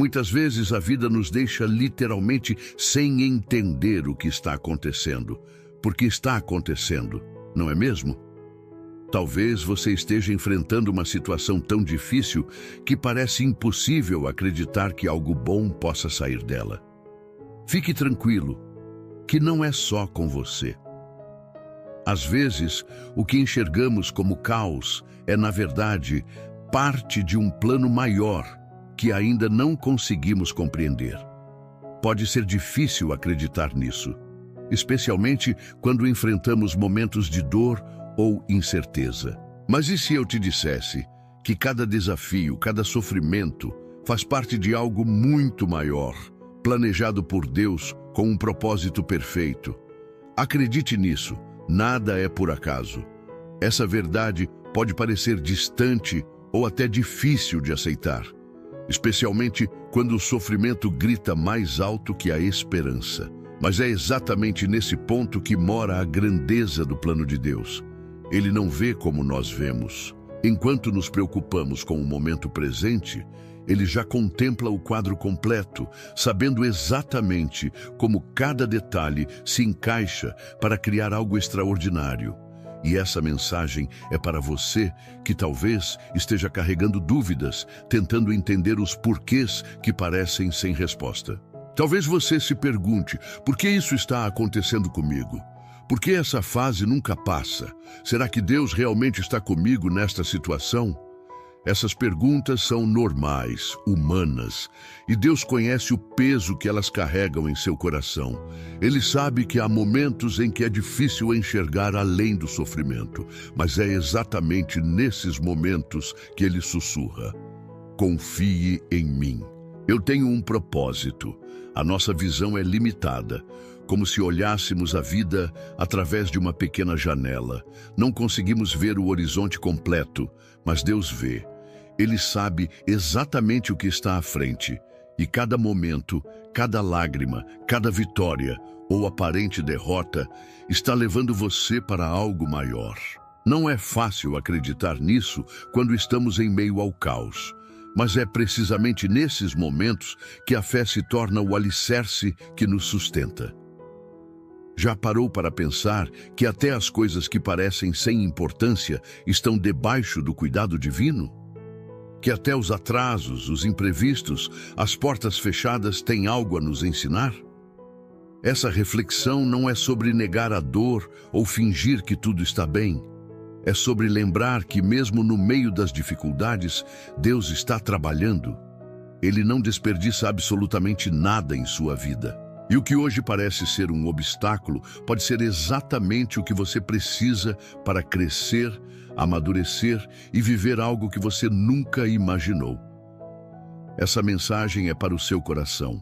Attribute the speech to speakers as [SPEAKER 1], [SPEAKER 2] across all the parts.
[SPEAKER 1] Muitas vezes a vida nos deixa literalmente sem entender o que está acontecendo, porque está acontecendo, não é mesmo? Talvez você esteja enfrentando uma situação tão difícil que parece impossível acreditar que algo bom possa sair dela. Fique tranquilo, que não é só com você. Às vezes, o que enxergamos como caos é, na verdade, parte de um plano maior que ainda não conseguimos compreender. Pode ser difícil acreditar nisso, especialmente quando enfrentamos momentos de dor ou incerteza. Mas e se eu te dissesse que cada desafio, cada sofrimento faz parte de algo muito maior, planejado por Deus com um propósito perfeito? Acredite nisso, nada é por acaso. Essa verdade pode parecer distante ou até difícil de aceitar, especialmente quando o sofrimento grita mais alto que a esperança. Mas é exatamente nesse ponto que mora a grandeza do plano de Deus. Ele não vê como nós vemos. Enquanto nos preocupamos com o momento presente, ele já contempla o quadro completo, sabendo exatamente como cada detalhe se encaixa para criar algo extraordinário. E essa mensagem é para você que talvez esteja carregando dúvidas, tentando entender os porquês que parecem sem resposta. Talvez você se pergunte, por que isso está acontecendo comigo? Por que essa fase nunca passa? Será que Deus realmente está comigo nesta situação? Essas perguntas são normais, humanas, e Deus conhece o peso que elas carregam em seu coração. Ele sabe que há momentos em que é difícil enxergar além do sofrimento, mas é exatamente nesses momentos que Ele sussurra: confie em mim. Eu tenho um propósito. A nossa visão é limitada, como se olhássemos a vida através de uma pequena janela. Não conseguimos ver o horizonte completo, mas Deus vê. Ele sabe exatamente o que está à frente, e cada momento, cada lágrima, cada vitória ou aparente derrota está levando você para algo maior. Não é fácil acreditar nisso quando estamos em meio ao caos, mas é precisamente nesses momentos que a fé se torna o alicerce que nos sustenta. Já parou para pensar que até as coisas que parecem sem importância estão debaixo do cuidado divino? Que até os atrasos, os imprevistos, as portas fechadas têm algo a nos ensinar? Essa reflexão não é sobre negar a dor ou fingir que tudo está bem. É sobre lembrar que mesmo no meio das dificuldades, Deus está trabalhando. Ele não desperdiça absolutamente nada em sua vida. E o que hoje parece ser um obstáculo pode ser exatamente o que você precisa para crescer, amadurecer e viver algo que você nunca imaginou. Essa mensagem é para o seu coração,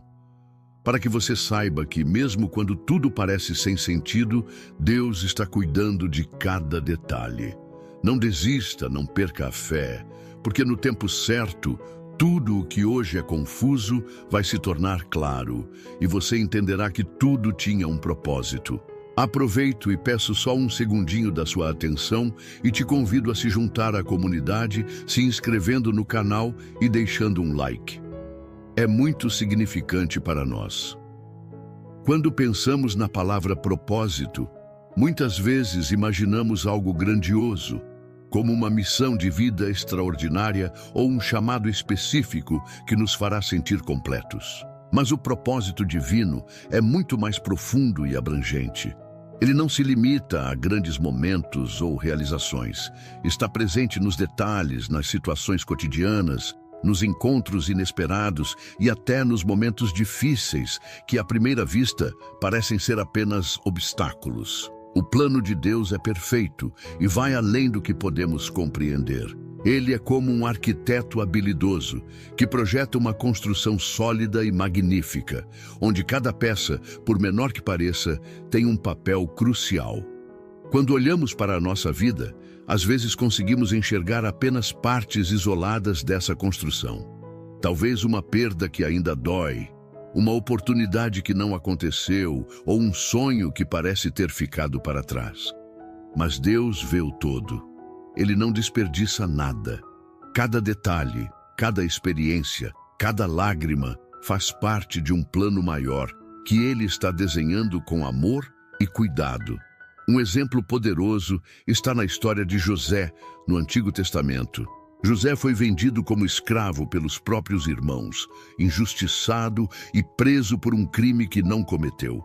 [SPEAKER 1] para que você saiba que mesmo quando tudo parece sem sentido, Deus está cuidando de cada detalhe. Não desista, não perca a fé, porque no tempo certo, tudo o que hoje é confuso vai se tornar claro, e você entenderá que tudo tinha um propósito. Aproveito e peço só um segundinho da sua atenção e te convido a se juntar à comunidade, se inscrevendo no canal e deixando um like. É muito significante para nós. Quando pensamos na palavra propósito, muitas vezes imaginamos algo grandioso, como uma missão de vida extraordinária ou um chamado específico que nos fará sentir completos. Mas o propósito divino é muito mais profundo e abrangente. Ele não se limita a grandes momentos ou realizações. Está presente nos detalhes, nas situações cotidianas, nos encontros inesperados e até nos momentos difíceis que, à primeira vista, parecem ser apenas obstáculos. O plano de Deus é perfeito e vai além do que podemos compreender. Ele é como um arquiteto habilidoso que projeta uma construção sólida e magnífica, onde cada peça, por menor que pareça, tem um papel crucial. Quando olhamos para a nossa vida, às vezes conseguimos enxergar apenas partes isoladas dessa construção. Talvez uma perda que ainda dói, uma oportunidade que não aconteceu ou um sonho que parece ter ficado para trás. Mas Deus vê o todo. Ele não desperdiça nada. Cada detalhe, cada experiência, Cada lágrima faz parte de um plano maior que ele está desenhando com amor e cuidado. Um exemplo poderoso está na história de José, no Antigo Testamento. José foi vendido como escravo pelos próprios irmãos, injustiçado e preso por um crime que não cometeu.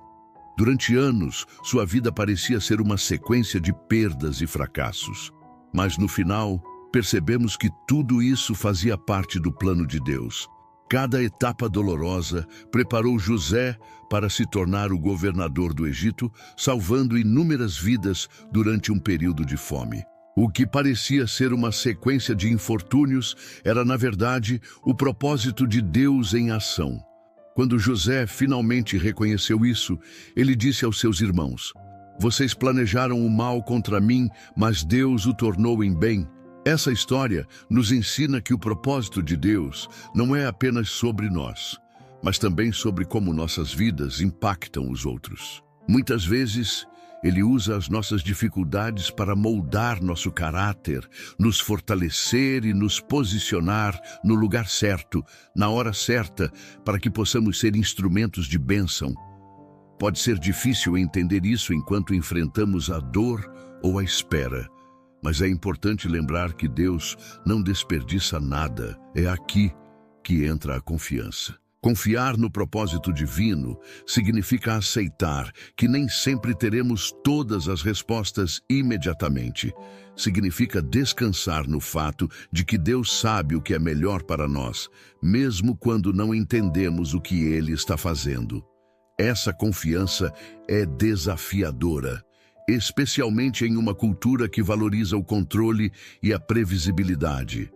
[SPEAKER 1] Durante anos, sua vida parecia ser uma sequência de perdas e fracassos. Mas no final, percebemos que tudo isso fazia parte do plano de Deus. Cada etapa dolorosa preparou José para se tornar o governador do Egito, salvando inúmeras vidas durante um período de fome. O que parecia ser uma sequência de infortúnios era, na verdade, o propósito de Deus em ação. Quando José finalmente reconheceu isso, ele disse aos seus irmãos: "Vocês planejaram o mal contra mim, mas Deus o tornou em bem." Essa história nos ensina que o propósito de Deus não é apenas sobre nós, mas também sobre como nossas vidas impactam os outros. Muitas vezes, Ele usa as nossas dificuldades para moldar nosso caráter, nos fortalecer e nos posicionar no lugar certo, na hora certa, para que possamos ser instrumentos de bênção. Pode ser difícil entender isso enquanto enfrentamos a dor ou a espera. Mas é importante lembrar que Deus não desperdiça nada. É aqui que entra a confiança. Confiar no propósito divino significa aceitar que nem sempre teremos todas as respostas imediatamente. Significa descansar no fato de que Deus sabe o que é melhor para nós, mesmo quando não entendemos o que Ele está fazendo. Essa confiança é desafiadora, especialmente em uma cultura que valoriza o controle e a previsibilidade.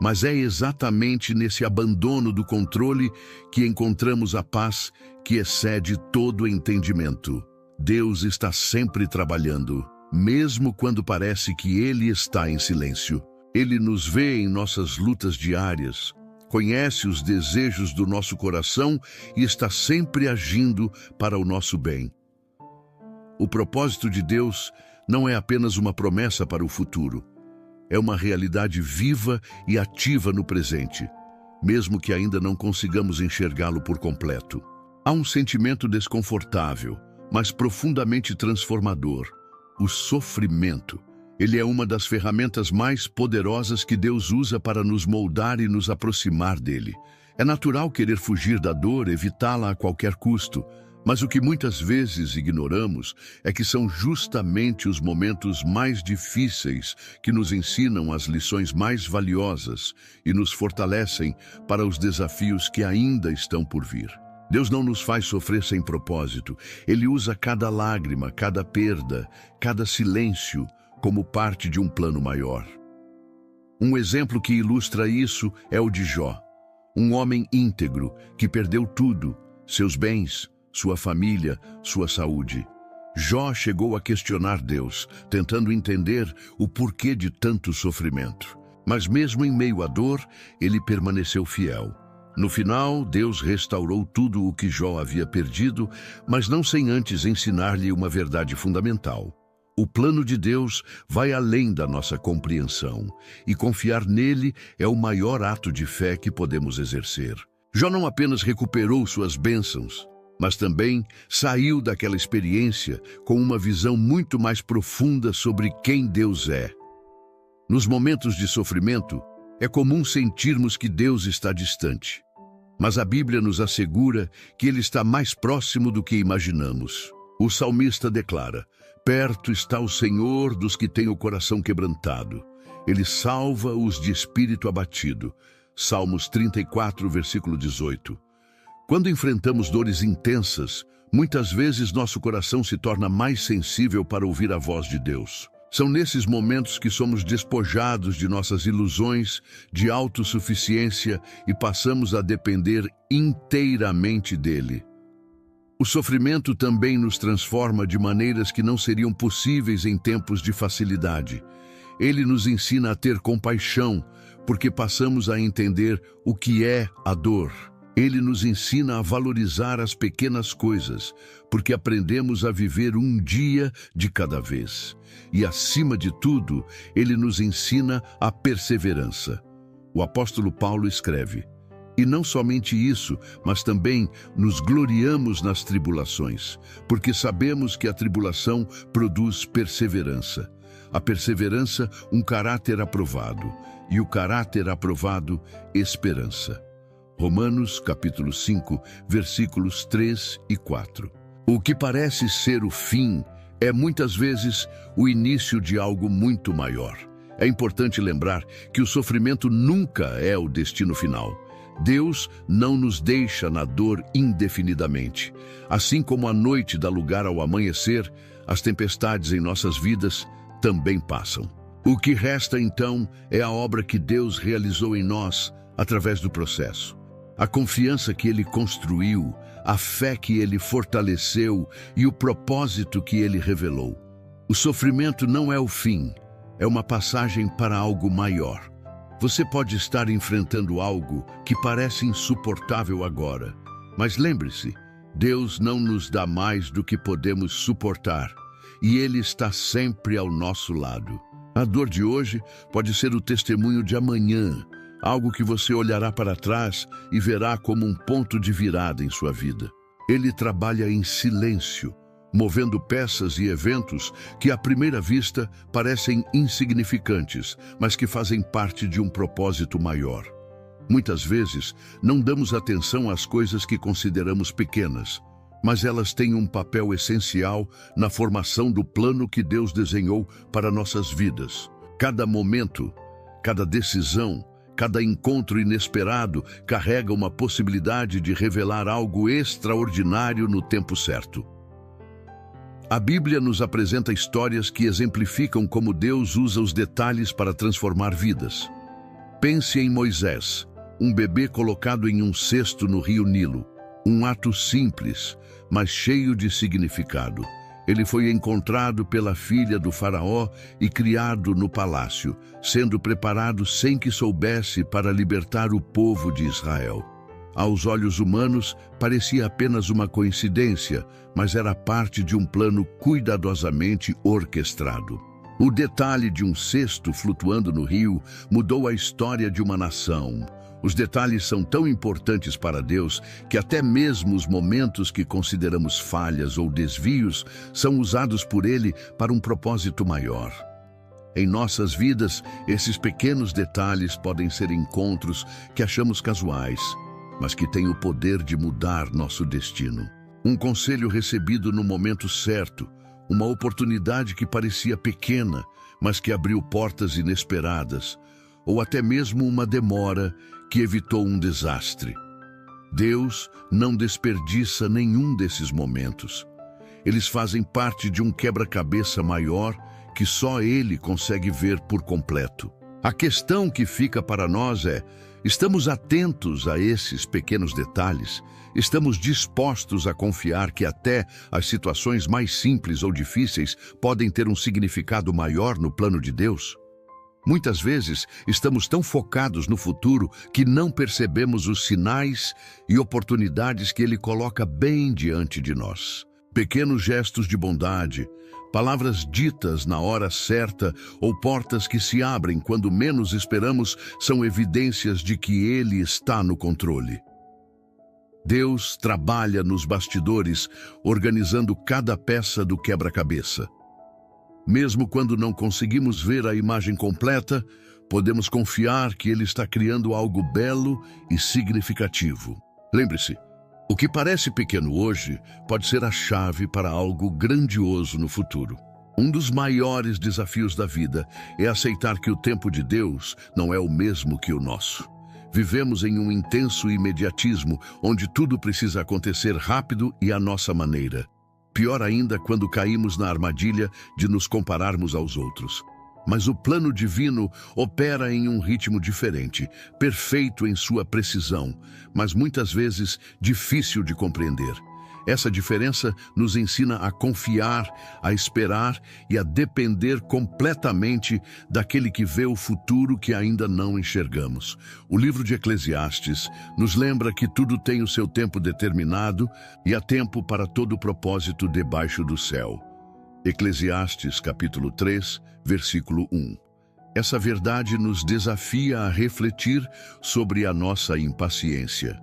[SPEAKER 1] Mas é exatamente nesse abandono do controle que encontramos a paz que excede todo entendimento. Deus está sempre trabalhando, mesmo quando parece que Ele está em silêncio. Ele nos vê em nossas lutas diárias, conhece os desejos do nosso coração e está sempre agindo para o nosso bem. O propósito de Deus não é apenas uma promessa para o futuro. É uma realidade viva e ativa no presente, mesmo que ainda não consigamos enxergá-lo por completo. Há um sentimento desconfortável, mas profundamente transformador: o sofrimento. Ele é uma das ferramentas mais poderosas que Deus usa para nos moldar e nos aproximar dele. É natural querer fugir da dor, evitá-la a qualquer custo. Mas o que muitas vezes ignoramos é que são justamente os momentos mais difíceis que nos ensinam as lições mais valiosas e nos fortalecem para os desafios que ainda estão por vir. Deus não nos faz sofrer sem propósito. Ele usa cada lágrima, cada perda, cada silêncio como parte de um plano maior. Um exemplo que ilustra isso é o de Jó, um homem íntegro que perdeu tudo: seus bens, sua família, sua saúde. Jó chegou a questionar Deus, tentando entender o porquê de tanto sofrimento. Mas mesmo em meio à dor, ele permaneceu fiel. No final, Deus restaurou tudo o que Jó havia perdido, mas não sem antes ensinar-lhe uma verdade fundamental. O plano de Deus vai além da nossa compreensão, e confiar nele é o maior ato de fé que podemos exercer. Jó não apenas recuperou suas bênçãos, mas também saiu daquela experiência com uma visão muito mais profunda sobre quem Deus é. Nos momentos de sofrimento, é comum sentirmos que Deus está distante. Mas a Bíblia nos assegura que Ele está mais próximo do que imaginamos. O salmista declara: "Perto está o Senhor dos que têm o coração quebrantado. Ele salva os de espírito abatido." Salmos 34, versículo 18. Quando enfrentamos dores intensas, muitas vezes nosso coração se torna mais sensível para ouvir a voz de Deus. São nesses momentos que somos despojados de nossas ilusões de autossuficiência e passamos a depender inteiramente dele. O sofrimento também nos transforma de maneiras que não seriam possíveis em tempos de facilidade. Ele nos ensina a ter compaixão, porque passamos a entender o que é a dor. Ele nos ensina a valorizar as pequenas coisas, porque aprendemos a viver um dia de cada vez. E, acima de tudo, ele nos ensina a perseverança. O apóstolo Paulo escreve: E não somente isso, mas também nos gloriamos nas tribulações, porque sabemos que a tribulação produz perseverança. A perseverança, um caráter aprovado, e o caráter aprovado, esperança. Romanos, capítulo 5, versículos 3 e 4. O que parece ser o fim é muitas vezes o início de algo muito maior. É importante lembrar que o sofrimento nunca é o destino final. Deus não nos deixa na dor indefinidamente. Assim como a noite dá lugar ao amanhecer, as tempestades em nossas vidas também passam. O que resta então é a obra que Deus realizou em nós através do processo. A confiança que Ele construiu, a fé que Ele fortaleceu e o propósito que Ele revelou. O sofrimento não é o fim, é uma passagem para algo maior. Você pode estar enfrentando algo que parece insuportável agora, mas lembre-se, Deus não nos dá mais do que podemos suportar, e Ele está sempre ao nosso lado. A dor de hoje pode ser o testemunho de amanhã, algo que você olhará para trás e verá como um ponto de virada em sua vida. Ele trabalha em silêncio, movendo peças e eventos que à primeira vista parecem insignificantes, mas que fazem parte de um propósito maior. Muitas vezes não damos atenção às coisas que consideramos pequenas, mas elas têm um papel essencial na formação do plano que Deus desenhou para nossas vidas. Cada momento, cada decisão, cada encontro inesperado carrega uma possibilidade de revelar algo extraordinário no tempo certo. A Bíblia nos apresenta histórias que exemplificam como Deus usa os detalhes para transformar vidas. Pense em Moisés, um bebê colocado em um cesto no rio Nilo. Um ato simples, mas cheio de significado. Ele foi encontrado pela filha do faraó e criado no palácio, sendo preparado sem que soubesse para libertar o povo de Israel. Aos olhos humanos, parecia apenas uma coincidência, mas era parte de um plano cuidadosamente orquestrado. O detalhe de um cesto flutuando no rio mudou a história de uma nação. Os detalhes são tão importantes para Deus que até mesmo os momentos que consideramos falhas ou desvios são usados por Ele para um propósito maior. Em nossas vidas, esses pequenos detalhes podem ser encontros que achamos casuais, mas que têm o poder de mudar nosso destino. Um conselho recebido no momento certo, uma oportunidade que parecia pequena, mas que abriu portas inesperadas, ou até mesmo uma demora que evitou um desastre. Deus não desperdiça nenhum desses momentos. Eles fazem parte de um quebra-cabeça maior que só Ele consegue ver por completo. A questão que fica para nós é: estamos atentos a esses pequenos detalhes? Estamos dispostos a confiar que até as situações mais simples ou difíceis podem ter um significado maior no plano de Deus? Muitas vezes estamos tão focados no futuro que não percebemos os sinais e oportunidades que Ele coloca bem diante de nós. Pequenos gestos de bondade, palavras ditas na hora certa ou portas que se abrem quando menos esperamos são evidências de que Ele está no controle. Deus trabalha nos bastidores, organizando cada peça do quebra-cabeça. Mesmo quando não conseguimos ver a imagem completa, podemos confiar que Ele está criando algo belo e significativo. Lembre-se, o que parece pequeno hoje pode ser a chave para algo grandioso no futuro. Um dos maiores desafios da vida é aceitar que o tempo de Deus não é o mesmo que o nosso. Vivemos em um intenso imediatismo, onde tudo precisa acontecer rápido e à nossa maneira. Pior ainda quando caímos na armadilha de nos compararmos aos outros. Mas o plano divino opera em um ritmo diferente, perfeito em sua precisão, mas muitas vezes difícil de compreender. Essa diferença nos ensina a confiar, a esperar e a depender completamente daquele que vê o futuro que ainda não enxergamos. O livro de Eclesiastes nos lembra que tudo tem o seu tempo determinado e há tempo para todo propósito debaixo do céu. Eclesiastes, capítulo 3, versículo 1. Essa verdade nos desafia a refletir sobre a nossa impaciência.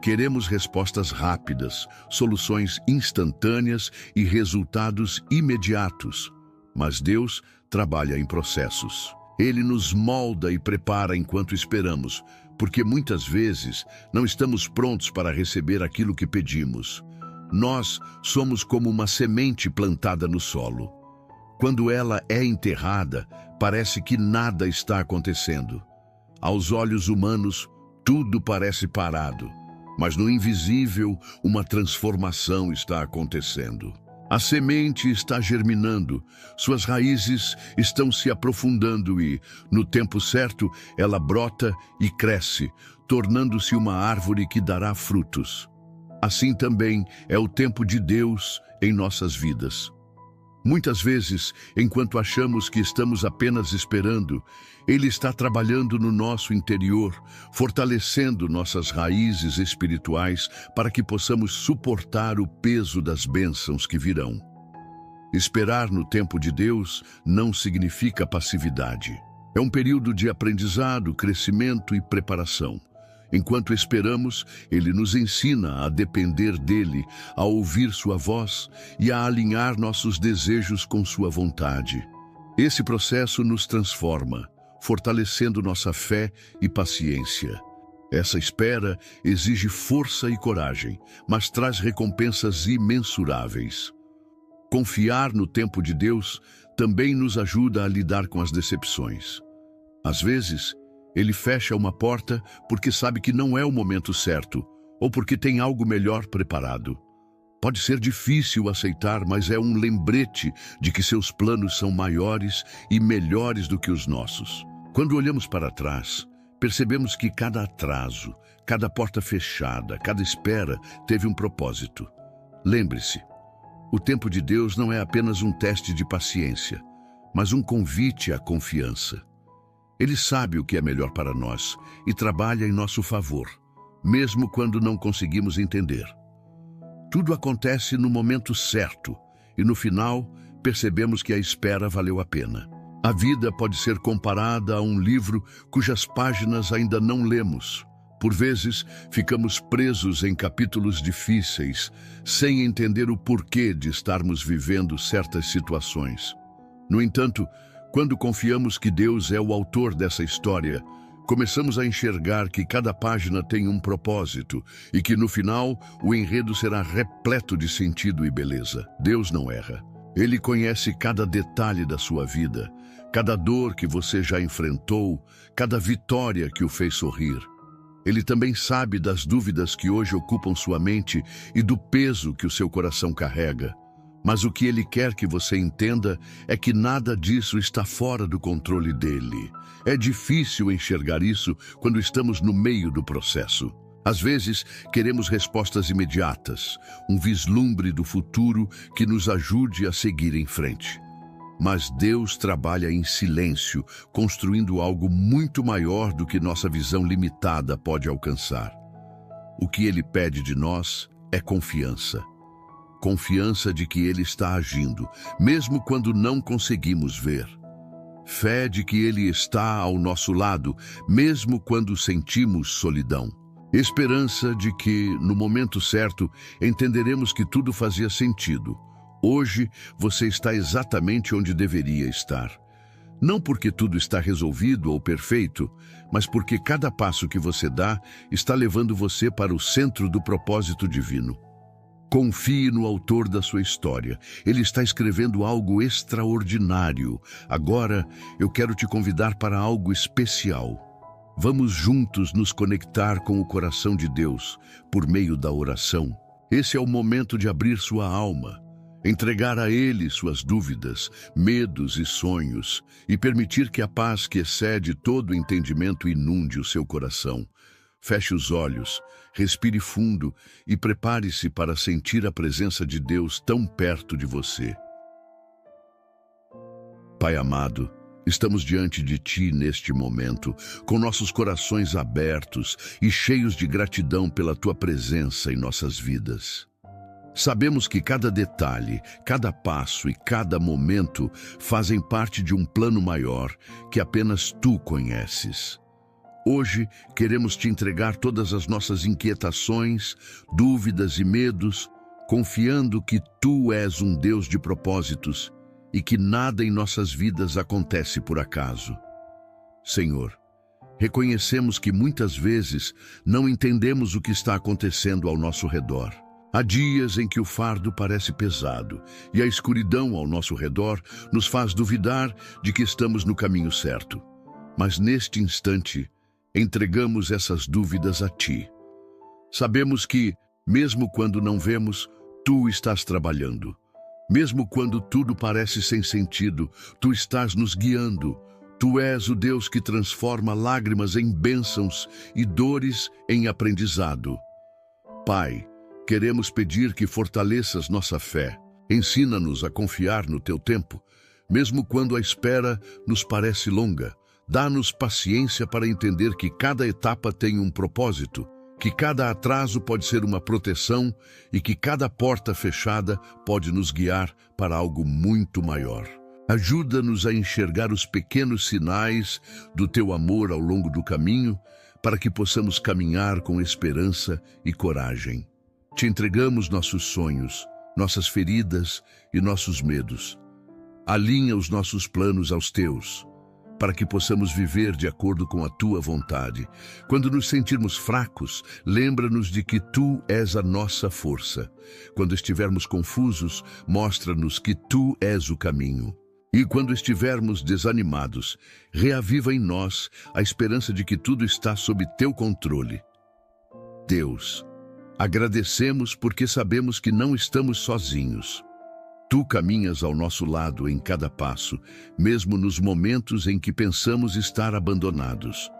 [SPEAKER 1] Queremos respostas rápidas, soluções instantâneas e resultados imediatos. Mas Deus trabalha em processos. Ele nos molda e prepara enquanto esperamos, porque muitas vezes não estamos prontos para receber aquilo que pedimos. Nós somos como uma semente plantada no solo. Quando ela é enterrada, parece que nada está acontecendo. Aos olhos humanos, tudo parece parado. Mas no invisível, uma transformação está acontecendo. A semente está germinando, suas raízes estão se aprofundando e, no tempo certo, ela brota e cresce, tornando-se uma árvore que dará frutos. Assim também é o tempo de Deus em nossas vidas. Muitas vezes, enquanto achamos que estamos apenas esperando, Ele está trabalhando no nosso interior, fortalecendo nossas raízes espirituais para que possamos suportar o peso das bênçãos que virão. Esperar no tempo de Deus não significa passividade. É um período de aprendizado, crescimento e preparação. Enquanto esperamos, Ele nos ensina a depender dEle, a ouvir Sua voz e a alinhar nossos desejos com Sua vontade. Esse processo nos transforma, fortalecendo nossa fé e paciência. Essa espera exige força e coragem, mas traz recompensas imensuráveis. Confiar no tempo de Deus também nos ajuda a lidar com as decepções. Às vezes, Ele fecha uma porta porque sabe que não é o momento certo, ou porque tem algo melhor preparado. Pode ser difícil aceitar, mas é um lembrete de que seus planos são maiores e melhores do que os nossos. Quando olhamos para trás, percebemos que cada atraso, cada porta fechada, cada espera teve um propósito. Lembre-se, o tempo de Deus não é apenas um teste de paciência, mas um convite à confiança. Ele sabe o que é melhor para nós e trabalha em nosso favor, mesmo quando não conseguimos entender. Tudo acontece no momento certo e, no final, percebemos que a espera valeu a pena. A vida pode ser comparada a um livro cujas páginas ainda não lemos. Por vezes, ficamos presos em capítulos difíceis, sem entender o porquê de estarmos vivendo certas situações. No entanto, quando confiamos que Deus é o autor dessa história, começamos a enxergar que cada página tem um propósito e que, no final, o enredo será repleto de sentido e beleza. Deus não erra. Ele conhece cada detalhe da sua vida, cada dor que você já enfrentou, cada vitória que o fez sorrir. Ele também sabe das dúvidas que hoje ocupam sua mente e do peso que o seu coração carrega. Mas o que Ele quer que você entenda é que nada disso está fora do controle dele. É difícil enxergar isso quando estamos no meio do processo. Às vezes, queremos respostas imediatas, um vislumbre do futuro que nos ajude a seguir em frente. Mas Deus trabalha em silêncio, construindo algo muito maior do que nossa visão limitada pode alcançar. O que Ele pede de nós é confiança. Confiança de que Ele está agindo, mesmo quando não conseguimos ver. Fé de que Ele está ao nosso lado, mesmo quando sentimos solidão. Esperança de que, no momento certo, entenderemos que tudo fazia sentido. Hoje, você está exatamente onde deveria estar. Não porque tudo está resolvido ou perfeito, mas porque cada passo que você dá está levando você para o centro do propósito divino. Confie no autor da sua história. Ele está escrevendo algo extraordinário. Agora, eu quero te convidar para algo especial. Vamos juntos nos conectar com o coração de Deus por meio da oração. Esse é o momento de abrir sua alma, entregar a Ele suas dúvidas, medos e sonhos e permitir que a paz que excede todo entendimento inunde o seu coração. Feche os olhos, respire fundo e prepare-se para sentir a presença de Deus tão perto de você. Pai amado, estamos diante de Ti neste momento, com nossos corações abertos e cheios de gratidão pela Tua presença em nossas vidas. Sabemos que cada detalhe, cada passo e cada momento fazem parte de um plano maior que apenas Tu conheces. Hoje, queremos Te entregar todas as nossas inquietações, dúvidas e medos, confiando que Tu és um Deus de propósitos e que nada em nossas vidas acontece por acaso. Senhor, reconhecemos que muitas vezes não entendemos o que está acontecendo ao nosso redor. Há dias em que o fardo parece pesado e a escuridão ao nosso redor nos faz duvidar de que estamos no caminho certo. Mas neste instante, entregamos essas dúvidas a Ti. Sabemos que, mesmo quando não vemos, Tu estás trabalhando. Mesmo quando tudo parece sem sentido, Tu estás nos guiando. Tu és o Deus que transforma lágrimas em bênçãos e dores em aprendizado. Pai, queremos pedir que fortaleças nossa fé. Ensina-nos a confiar no Teu tempo, mesmo quando a espera nos parece longa. Dá-nos paciência para entender que cada etapa tem um propósito, que cada atraso pode ser uma proteção e que cada porta fechada pode nos guiar para algo muito maior. Ajuda-nos a enxergar os pequenos sinais do Teu amor ao longo do caminho, para que possamos caminhar com esperança e coragem. Te entregamos nossos sonhos, nossas feridas e nossos medos. Alinha os nossos planos aos Teus, para que possamos viver de acordo com a Tua vontade. Quando nos sentirmos fracos, lembra-nos de que Tu és a nossa força. Quando estivermos confusos, mostra-nos que Tu és o caminho. E quando estivermos desanimados, reaviva em nós a esperança de que tudo está sob Teu controle. Deus, agradecemos porque sabemos que não estamos sozinhos. Tu caminhas ao nosso lado em cada passo, mesmo nos momentos em que pensamos estar abandonados.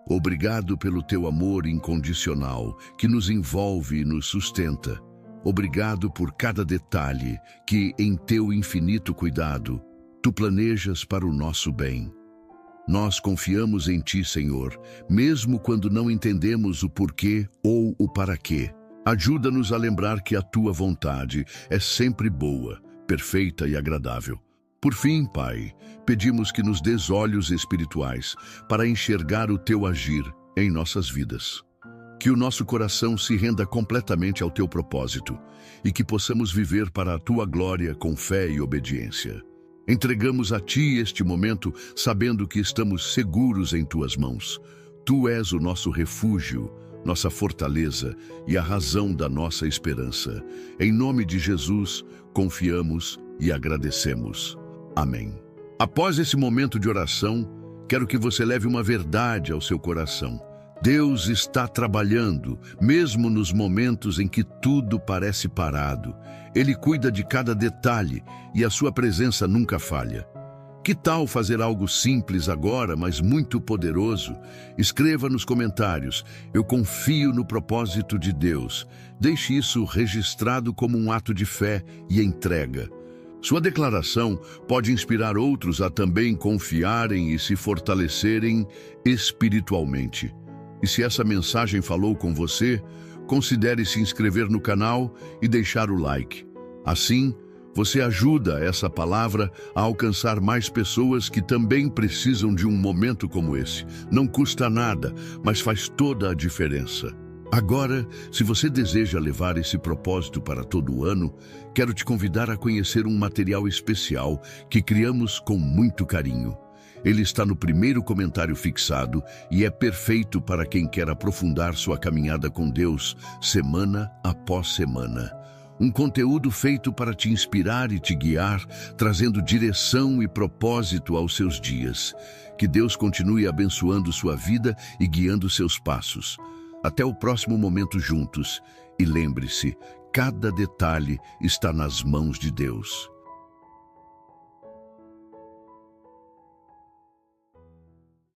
[SPEAKER 1] Obrigado pelo Teu amor incondicional, que nos envolve e nos sustenta. Obrigado por cada detalhe que, em Teu infinito cuidado, Tu planejas para o nosso bem. Nós confiamos em Ti, Senhor, mesmo quando não entendemos o porquê ou o para quê. Ajuda-nos a lembrar que a Tua vontade é sempre boa, perfeita e agradável. Por fim, Pai, pedimos que nos dês olhos espirituais para enxergar o Teu agir em nossas vidas. Que o nosso coração se renda completamente ao Teu propósito e que possamos viver para a Tua glória com fé e obediência. Entregamos a Ti este momento, sabendo que estamos seguros em Tuas mãos. Tu és o nosso refúgio, nossa fortaleza e a razão da nossa esperança. Em nome de Jesus, confiamos e agradecemos. Amém. Após esse momento de oração, quero que você leve uma verdade ao seu coração. Deus está trabalhando, mesmo nos momentos em que tudo parece parado. Ele cuida de cada detalhe e a sua presença nunca falha. Que tal fazer algo simples agora, mas muito poderoso? Escreva nos comentários: eu confio no propósito de Deus. Deixe isso registrado como um ato de fé e entrega. Sua declaração pode inspirar outros a também confiarem e se fortalecerem espiritualmente. E se essa mensagem falou com você, considere se inscrever no canal e deixar o like. Assim, você ajuda essa palavra a alcançar mais pessoas que também precisam de um momento como esse. Não custa nada, mas faz toda a diferença. Agora, se você deseja levar esse propósito para todo o ano, quero te convidar a conhecer um material especial que criamos com muito carinho. Ele está no primeiro comentário fixado e é perfeito para quem quer aprofundar sua caminhada com Deus, semana após semana. Um conteúdo feito para te inspirar e te guiar, trazendo direção e propósito aos seus dias. Que Deus continue abençoando sua vida e guiando seus passos. Até o próximo momento juntos. E lembre-se, cada detalhe está nas mãos de Deus.